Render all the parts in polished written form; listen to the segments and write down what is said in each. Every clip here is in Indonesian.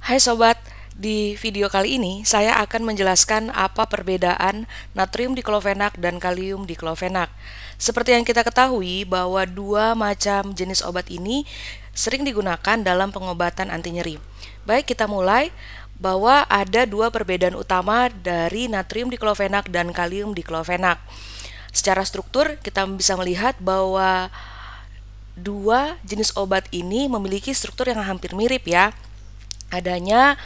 Hai sobat, di video kali ini saya akan menjelaskan apa perbedaan natrium diklofenak dan kalium diklofenak. Seperti yang kita ketahui bahwa dua macam jenis obat ini sering digunakan dalam pengobatan anti nyeri. Baik, kita mulai bahwa ada dua perbedaan utama dari natrium diklofenak dan kalium diklofenak. Secara struktur kita bisa melihat bahwa dua jenis obat ini memiliki struktur yang hampir mirip ya. Adanya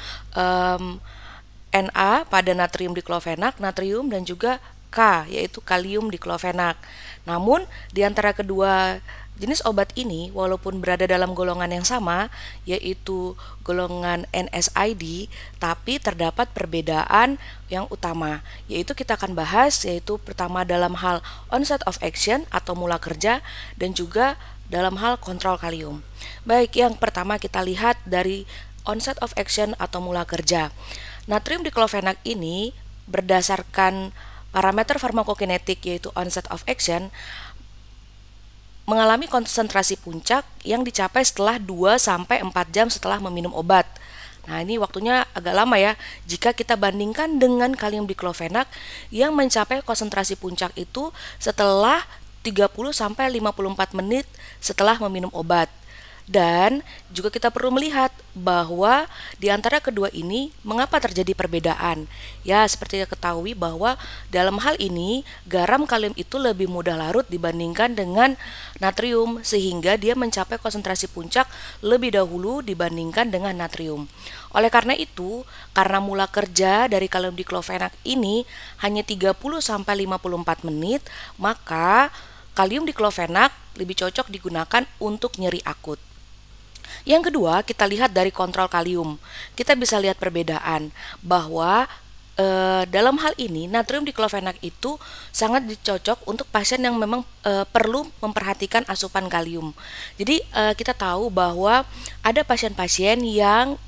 Na pada natrium diklofenak, natrium dan juga K yaitu kalium diklofenak. Namun di antara kedua jenis obat ini walaupun berada dalam golongan yang sama yaitu golongan NSAID, tapi terdapat perbedaan yang utama, yaitu kita akan bahas yaitu pertama dalam hal onset of action atau mula kerja dan juga dalam hal kontrol kalium. Baik, yang pertama kita lihat dari onset of action atau mula kerja. Natrium diklofenak ini berdasarkan parameter farmakokinetik yaitu onset of action mengalami konsentrasi puncak yang dicapai setelah 2-4 jam setelah meminum obat. Nah, ini waktunya agak lama ya jika kita bandingkan dengan kalium diklofenak yang mencapai konsentrasi puncak itu setelah 30-54 menit setelah meminum obat. Dan juga kita perlu melihat bahwa di antara kedua ini mengapa terjadi perbedaan. Ya, seperti kita ketahui bahwa dalam hal ini garam kalium itu lebih mudah larut dibandingkan dengan natrium sehingga dia mencapai konsentrasi puncak lebih dahulu dibandingkan dengan natrium. Oleh karena itu, karena mula kerja dari kalium diklofenak ini hanya 30-54 menit, maka kalium diklofenak lebih cocok digunakan untuk nyeri akut. Yang kedua, kita lihat dari kontrol kalium. Kita bisa lihat perbedaan bahwa dalam hal ini natrium diklofenak itu sangat dicocok untuk pasien yang memang perlu memperhatikan asupan kalium. Jadi kita tahu bahwa ada pasien-pasien yang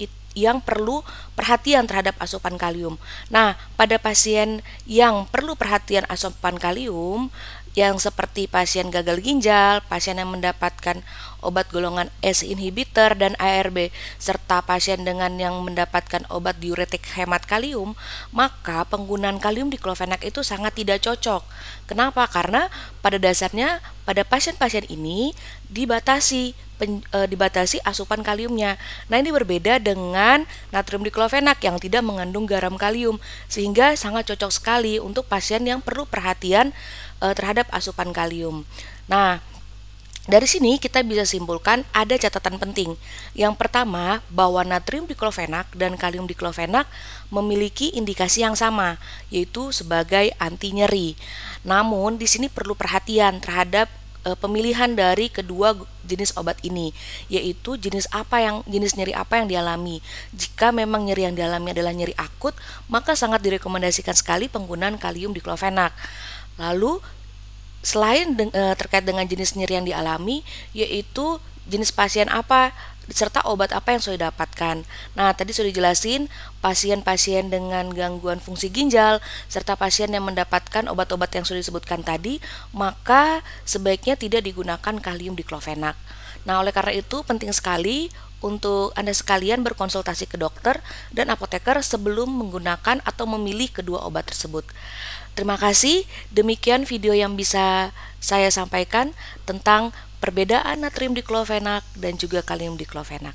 perlu perhatian terhadap asupan kalium. Nah, pada pasien yang perlu perhatian asupan kalium yang seperti pasien gagal ginjal, pasien yang mendapatkan obat golongan ACE inhibitor dan ARB, serta pasien dengan yang mendapatkan obat diuretik hemat kalium, maka penggunaan kalium diklofenak itu sangat tidak cocok. Kenapa? Karena pada dasarnya pada pasien-pasien ini dibatasi asupan kaliumnya. Nah, ini berbeda dengan natrium diklofenak yang tidak mengandung garam kalium, sehingga sangat cocok sekali untuk pasien yang perlu perhatian terhadap asupan kalium. Nah, dari sini kita bisa simpulkan ada catatan penting. Yang pertama, bahwa natrium diklofenak dan kalium diklofenak memiliki indikasi yang sama, yaitu sebagai anti nyeri. Namun, di sini perlu perhatian terhadap pemilihan dari kedua jenis obat ini, yaitu jenis nyeri apa yang dialami. Jika memang nyeri yang dialami adalah nyeri akut, maka sangat direkomendasikan sekali penggunaan kalium diklofenak. Lalu selain terkait dengan jenis nyeri yang dialami, yaitu jenis pasien apa serta obat apa yang sudah didapatkan. Nah, tadi sudah dijelasin pasien-pasien dengan gangguan fungsi ginjal serta pasien yang mendapatkan obat-obat yang sudah disebutkan tadi, maka sebaiknya tidak digunakan kalium diklofenak. Nah, oleh karena itu penting sekali untuk Anda sekalian berkonsultasi ke dokter dan apoteker sebelum menggunakan atau memilih kedua obat tersebut. Terima kasih, demikian video yang bisa saya sampaikan tentang perbedaan natrium diklofenak dan juga kalium diklofenak.